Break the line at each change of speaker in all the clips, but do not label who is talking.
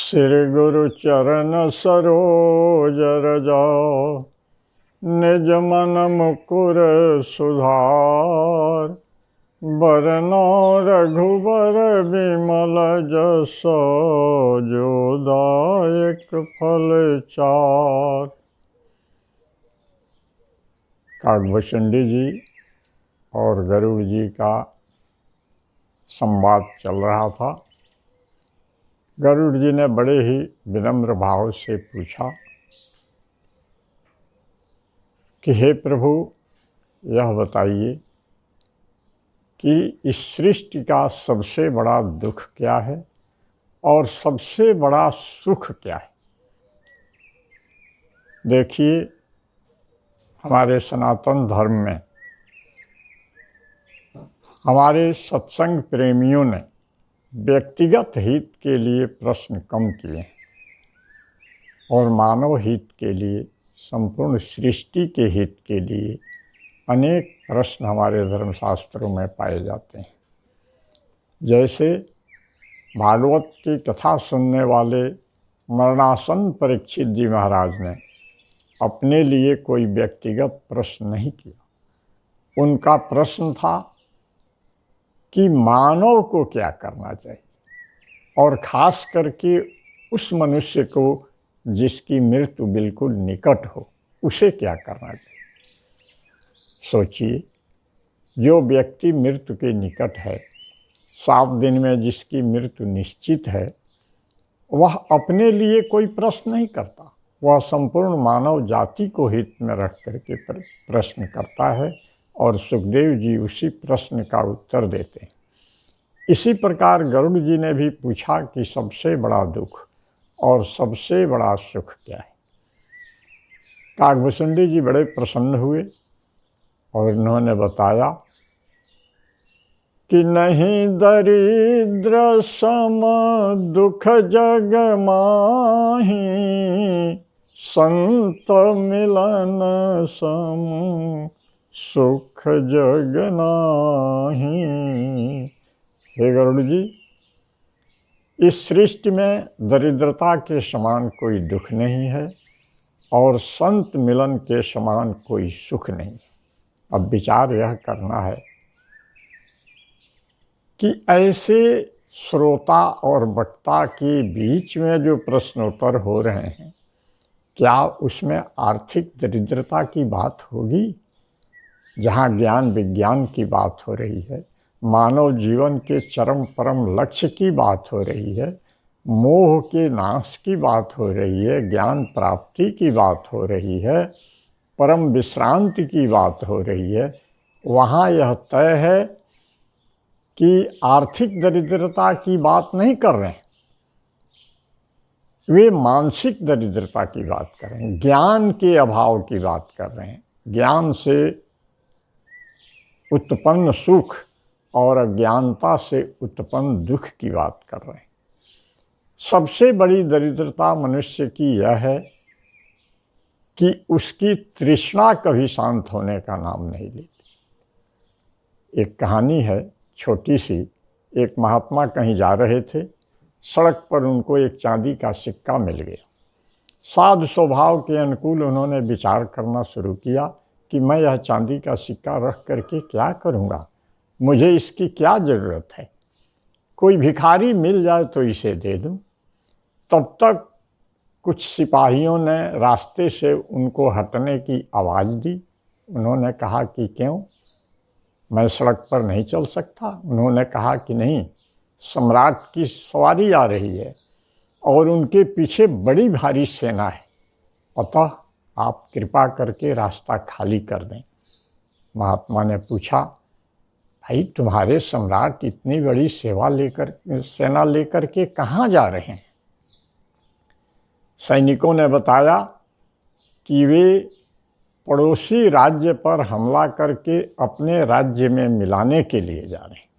श्री गुरु चरण सरोज रज निज मन मुकुर सुधार। बरनौ रघुबर बिमल जस जो दायक फल चार। काकभूषुंडी जी और गरुड़ जी का संवाद चल रहा था। गरुड़ जी ने बड़े ही विनम्र भाव से पूछा कि हे प्रभु, यह बताइए कि इस सृष्टि का सबसे बड़ा दुख क्या है और सबसे बड़ा सुख क्या है। देखिए, हमारे सनातन धर्म में हमारे सत्संग प्रेमियों ने व्यक्तिगत हित के लिए प्रश्न कम किए हैं और मानव हित के लिए, संपूर्ण सृष्टि के हित के लिए अनेक प्रश्न हमारे धर्मशास्त्रों में पाए जाते हैं। जैसे भागवत की कथा सुनने वाले मरणासन परीक्षित जी महाराज ने अपने लिए कोई व्यक्तिगत प्रश्न नहीं किया। उनका प्रश्न था कि मानव को क्या करना चाहिए और खास करके उस मनुष्य को जिसकी मृत्यु बिल्कुल निकट हो, उसे क्या करना चाहिए। सोचिए, जो व्यक्ति मृत्यु के निकट है, 7 दिन में जिसकी मृत्यु निश्चित है, वह अपने लिए कोई प्रश्न नहीं करता। वह संपूर्ण मानव जाति को हित में रख करके प्रश्न करता है और सुखदेव जी उसी प्रश्न का उत्तर देते हैं। इसी प्रकार गरुड़ जी ने भी पूछा कि सबसे बड़ा दुख और सबसे बड़ा सुख क्या है। काकभूषुंडी जी बड़े प्रसन्न हुए और उन्होंने बताया कि नहीं दरिद्र सम दुख जग माही, संत मिलन सम सुख जग नाही। हे गरुड़ जी, इस सृष्टि में दरिद्रता के समान कोई दुख नहीं है और संत मिलन के समान कोई सुख नहीं है। अब विचार यह करना है कि ऐसे श्रोता और वक्ता के बीच में जो प्रश्नोत्तर हो रहे हैं, क्या उसमें आर्थिक दरिद्रता की बात होगी? जहाँ ज्ञान विज्ञान की बात हो रही है, मानव जीवन के चरम परम लक्ष्य की बात हो रही है, मोह के नाश की बात हो रही है, ज्ञान प्राप्ति की बात हो रही है, परम विश्रांति की बात हो रही है, वहाँ यह तय है कि आर्थिक दरिद्रता की बात नहीं कर रहे हैं, वे मानसिक दरिद्रता की बात कर रहे हैं, ज्ञान के अभाव की बात कर रहे हैं। ज्ञान से उत्पन्न सुख और अज्ञानता से उत्पन्न दुख की बात कर रहे हैं। सबसे बड़ी दरिद्रता मनुष्य की यह है कि उसकी तृष्णा कभी शांत होने का नाम नहीं लेती। एक कहानी है छोटी सी। एक महात्मा कहीं जा रहे थे, सड़क पर उनको एक चांदी का सिक्का मिल गया। साधु स्वभाव के अनुकूल उन्होंने विचार करना शुरू किया कि मैं यह चांदी का सिक्का रख करके क्या करूँगा, मुझे इसकी क्या ज़रूरत है, कोई भिखारी मिल जाए तो इसे दे दूँ। तब तक कुछ सिपाहियों ने रास्ते से उनको हटने की आवाज़ दी। उन्होंने कहा कि क्यों, मैं सड़क पर नहीं चल सकता? उन्होंने कहा कि नहीं, सम्राट की सवारी आ रही है और उनके पीछे बड़ी भारी सेना है, अतः आप कृपा करके रास्ता खाली कर दें। महात्मा ने पूछा, भाई तुम्हारे सम्राट इतनी बड़ी सेना लेकर के कहाँ जा रहे हैं? सैनिकों ने बताया कि वे पड़ोसी राज्य पर हमला करके अपने राज्य में मिलाने के लिए जा रहे हैं।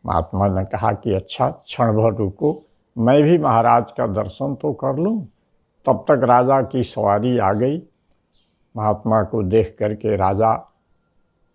महात्मा ने कहा कि अच्छा, क्षण भर रुको, मैं भी महाराज का दर्शन तो कर लूं। तब तक राजा की सवारी आ गई। महात्मा को देख करके राजा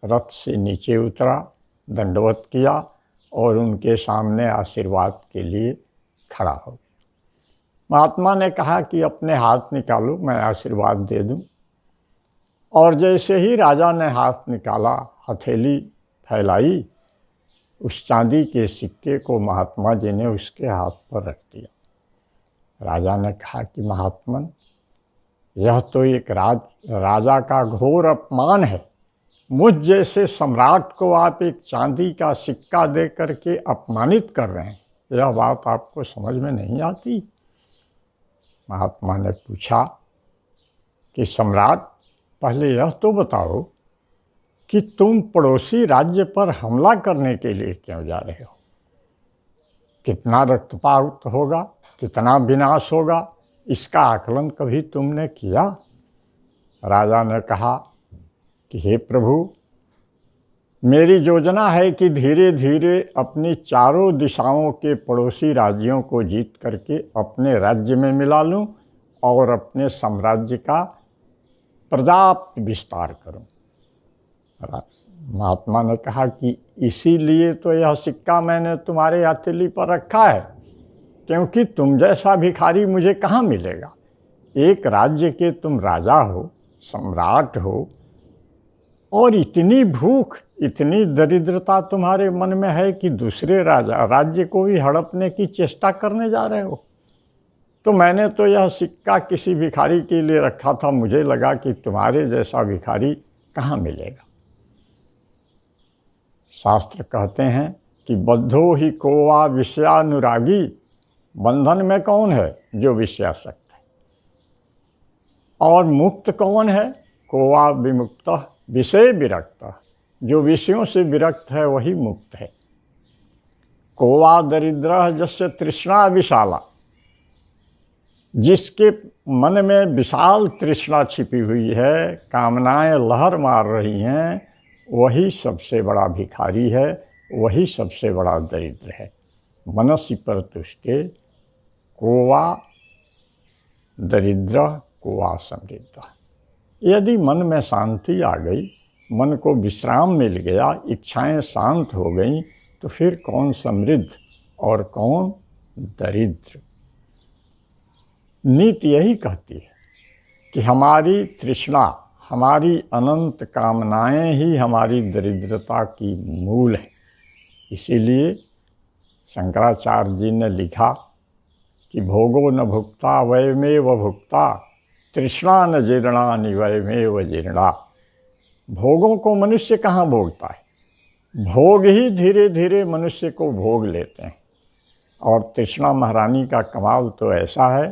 रथ से नीचे उतरा, दंडवत किया और उनके सामने आशीर्वाद के लिए खड़ा हो गया। महात्मा ने कहा कि अपने हाथ निकालो, मैं आशीर्वाद दे दूं। और जैसे ही राजा ने हाथ निकाला, हथेली फैलाई, उस चांदी के सिक्के को महात्मा जी ने उसके हाथ पर रख दिया। राजा ने कहा कि महात्मन, यह तो एक राजा का घोर अपमान है। मुझ जैसे सम्राट को आप एक चांदी का सिक्का दे करके अपमानित कर रहे हैं, यह बात आपको समझ में नहीं आती। महात्मा ने पूछा कि सम्राट, पहले यह तो बताओ कि तुम पड़ोसी राज्य पर हमला करने के लिए क्यों जा रहे हो? कितना रक्तपात होगा, कितना विनाश होगा, इसका आकलन कभी तुमने किया? राजा ने कहा कि हे प्रभु, मेरी योजना है कि धीरे धीरे अपनी चारों दिशाओं के पड़ोसी राज्यों को जीत करके अपने राज्य में मिला लूं और अपने साम्राज्य का पर्याप्त विस्तार करूं। महात्मा ने कहा कि इसीलिए तो यह सिक्का मैंने तुम्हारे हथेली पर रखा है, क्योंकि तुम जैसा भिखारी मुझे कहाँ मिलेगा। एक राज्य के तुम राजा हो, सम्राट हो, और इतनी भूख, इतनी दरिद्रता तुम्हारे मन में है कि दूसरे राज्य को भी हड़पने की चेष्टा करने जा रहे हो। तो मैंने तो यह सिक्का किसी भिखारी के लिए रखा था, मुझे लगा कि तुम्हारे जैसा भिखारी कहाँ मिलेगा। शास्त्र कहते हैं कि बद्धो ही कोवा विषयानुरागी, बंधन में कौन है? जो विषयासक्त है। और मुक्त कौन है? कोवा विमुक्त विषय विरक्त, जो विषयों से विरक्त है वही मुक्त है। कोवा दरिद्र जस्य तृष्णा विशाला, जिसके मन में विशाल तृष्णा छिपी हुई है, कामनाएं लहर मार रही हैं, वही सबसे बड़ा भिखारी है, वही सबसे बड़ा दरिद्र है। मनसि परतुष्टे कोवा दरिद्र कोवा समृद्ध। यदि मन में शांति आ गई, मन को विश्राम मिल गया, इच्छाएं शांत हो गईं, तो फिर कौन समृद्ध और कौन दरिद्र। नीति यही कहती है कि हमारी तृष्णा, हमारी अनंत कामनाएं ही हमारी दरिद्रता की मूल है। इसीलिए शंकराचार्य जी ने लिखा कि भोगो न भुक्ता वयमेव भुक्ता, तृष्णा न जीर्णानि वयमेव जीर्णा। भोगों को मनुष्य कहाँ भोगता है? भोग ही धीरे धीरे मनुष्य को भोग लेते हैं। और तृष्णा महारानी का कमाल तो ऐसा है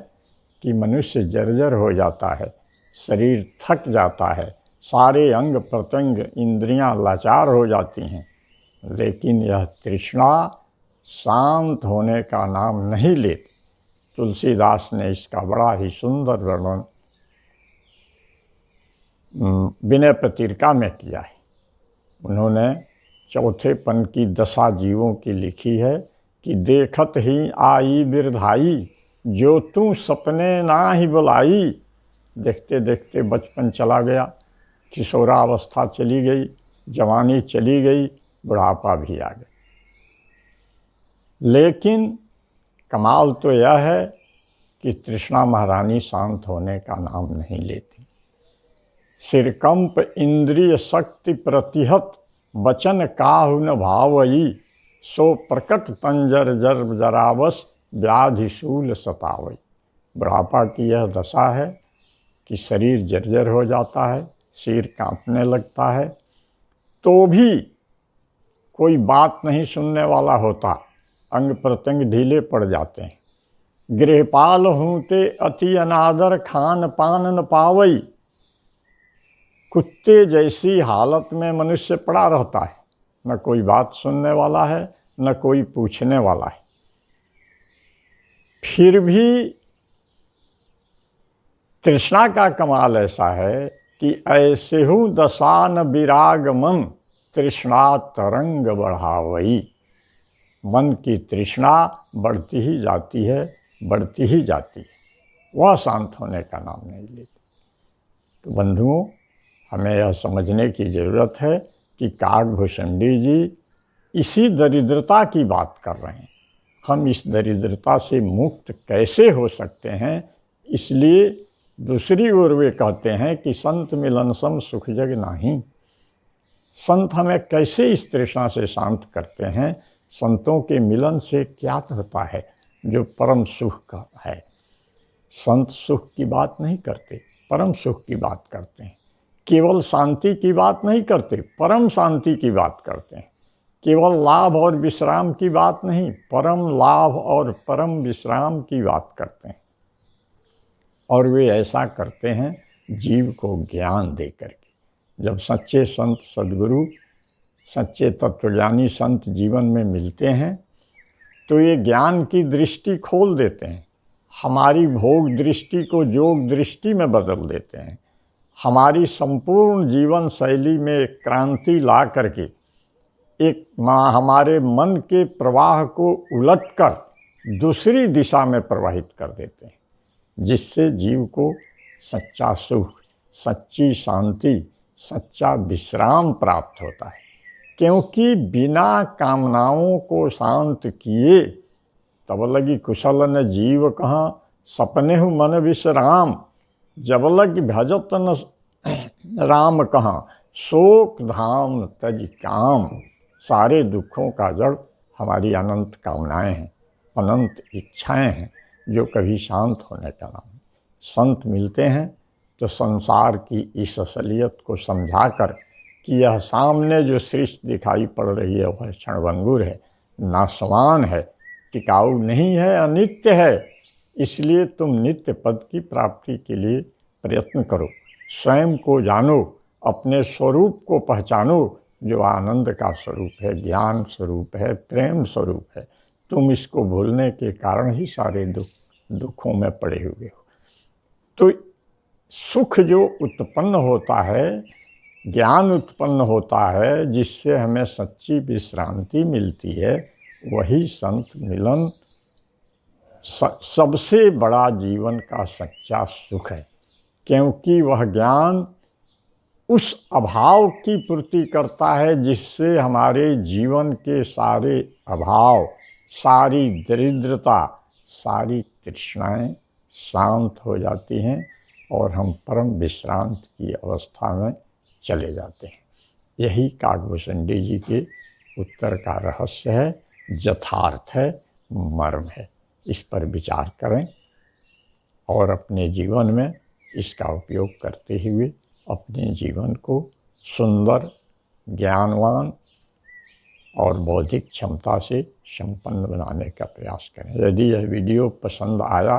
कि मनुष्य जर्जर हो जाता है, शरीर थक जाता है, सारे अंग प्रत्यंग इंद्रियां लाचार हो जाती हैं, लेकिन यह तृष्णा शांत होने का नाम नहीं लेती। तुलसीदास ने इसका बड़ा ही सुंदर वर्णन विनय पत्रिका में किया है। उन्होंने चौथेपन की दशा जीवों की लिखी है कि देखत ही आई बिरधाई, जो तू सपने ना ही बुलाई। देखते देखते बचपन चला गया, किशोरावस्था चली गई, जवानी चली गई, बुढ़ापा भी आ गया। लेकिन कमाल तो यह है कि तृष्णा महारानी शांत होने का नाम नहीं लेती। सिरकंप इंद्रिय शक्ति प्रतिहत, बचन काहु न भावई, सो प्रकट तंजर जर जरावस, व्याधिशूल सतावई। बुढ़ापा की यह दशा है कि शरीर जर्जर हो जाता है, सिर कांपने लगता है, तो भी कोई बात नहीं सुनने वाला होता, अंग प्रत्यंग ढीले पड़ जाते हैं। गृहपाल हूँ ते अति अनादर, खान पान न पावई। कुत्ते जैसी हालत में मनुष्य पड़ा रहता है, न कोई बात सुनने वाला है, न कोई पूछने वाला है। फिर भी तृष्णा का कमाल ऐसा है कि ऐसे हूँ दशा न विराग मन, तृष्णा तरंग बढ़ावई। मन की तृष्णा बढ़ती ही जाती है, बढ़ती ही जाती है, वह शांत होने का नाम नहीं लेती। तो बंधुओं, हमें यह समझने की ज़रूरत है कि काकभूषुंडी जी इसी दरिद्रता की बात कर रहे हैं। हम इस दरिद्रता से मुक्त कैसे हो सकते हैं। इसलिए दूसरी ओर वे कहते हैं कि संत मिलन सम सुख जग नाही। संत हमें कैसे इस तृष्णा से शांत करते हैं। संतों के मिलन से क्या होता है जो परम सुख का है। संत सुख की बात नहीं करते, परम सुख की बात करते हैं। केवल शांति की बात नहीं करते, परम शांति की बात करते हैं। केवल लाभ और विश्राम की बात नहीं, परम लाभ और परम विश्राम की बात करते हैं। और वे ऐसा करते हैं जीव को ज्ञान दे करके। जब सच्चे संत सद्गुरु, सच्चे तत्वज्ञानी संत जीवन में मिलते हैं तो ये ज्ञान की दृष्टि खोल देते हैं। हमारी भोग दृष्टि को योग दृष्टि में बदल देते हैं। हमारी संपूर्ण जीवन शैली में क्रांति ला करके हमारे मन के प्रवाह को उलटकर दूसरी दिशा में प्रवाहित कर देते हैं, जिससे जीव को सच्चा सुख, सच्ची शांति, सच्चा विश्राम प्राप्त होता है। क्योंकि बिना कामनाओं को शांत किए तब लगी कुशल न जीव कहाँ, सपने मन विश्राम। जब लग भजत न राम कहाँ, शोक धाम तज काम। सारे दुखों का जड़ हमारी अनंत कामनाएं हैं, अनंत इच्छाएं हैं, जो कभी शांत होने का नाम है। संत मिलते हैं तो संसार की इस असलियत को समझाकर कि यह सामने जो सृष्टि दिखाई पड़ रही है वह क्षणभंगुर है, नाशवान है, टिकाऊ नहीं है, अनित्य है। इसलिए तुम नित्य पद की प्राप्ति के लिए प्रयत्न करो। स्वयं को जानो, अपने स्वरूप को पहचानो जो आनंद का स्वरूप है, ज्ञान स्वरूप है, प्रेम स्वरूप है। तुम इसको भूलने के कारण ही सारे दुखों में पड़े हुए हो। तो सुख जो उत्पन्न होता है, ज्ञान उत्पन्न होता है, जिससे हमें सच्ची विश्रांति मिलती है, वही संत मिलन सबसे बड़ा जीवन का सच्चा सुख है। क्योंकि वह ज्ञान उस अभाव की पूर्ति करता है जिससे हमारे जीवन के सारे अभाव, सारी दरिद्रता, सारी तृष्णाएं शांत हो जाती हैं और हम परम विश्रांत की अवस्था में चले जाते हैं। यही काकभूषणी जी के उत्तर का रहस्य है, यथार्थ है, मर्म है। इस पर विचार करें और अपने जीवन में इसका उपयोग करते हुए अपने जीवन को सुंदर, ज्ञानवान और बौद्धिक क्षमता से संपन्न बनाने का प्रयास करें। यदि यह वीडियो पसंद आया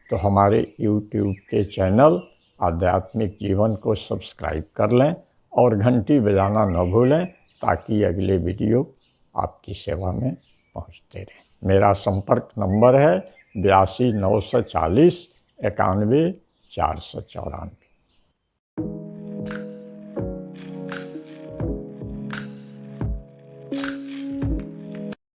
तो हमारे YouTube के चैनल आध्यात्मिक जीवन को सब्सक्राइब कर लें और घंटी बजाना न भूलें, ताकि अगले वीडियो आपकी सेवा में पहुंचते रहें। मेरा संपर्क नंबर है 82 940 91 494।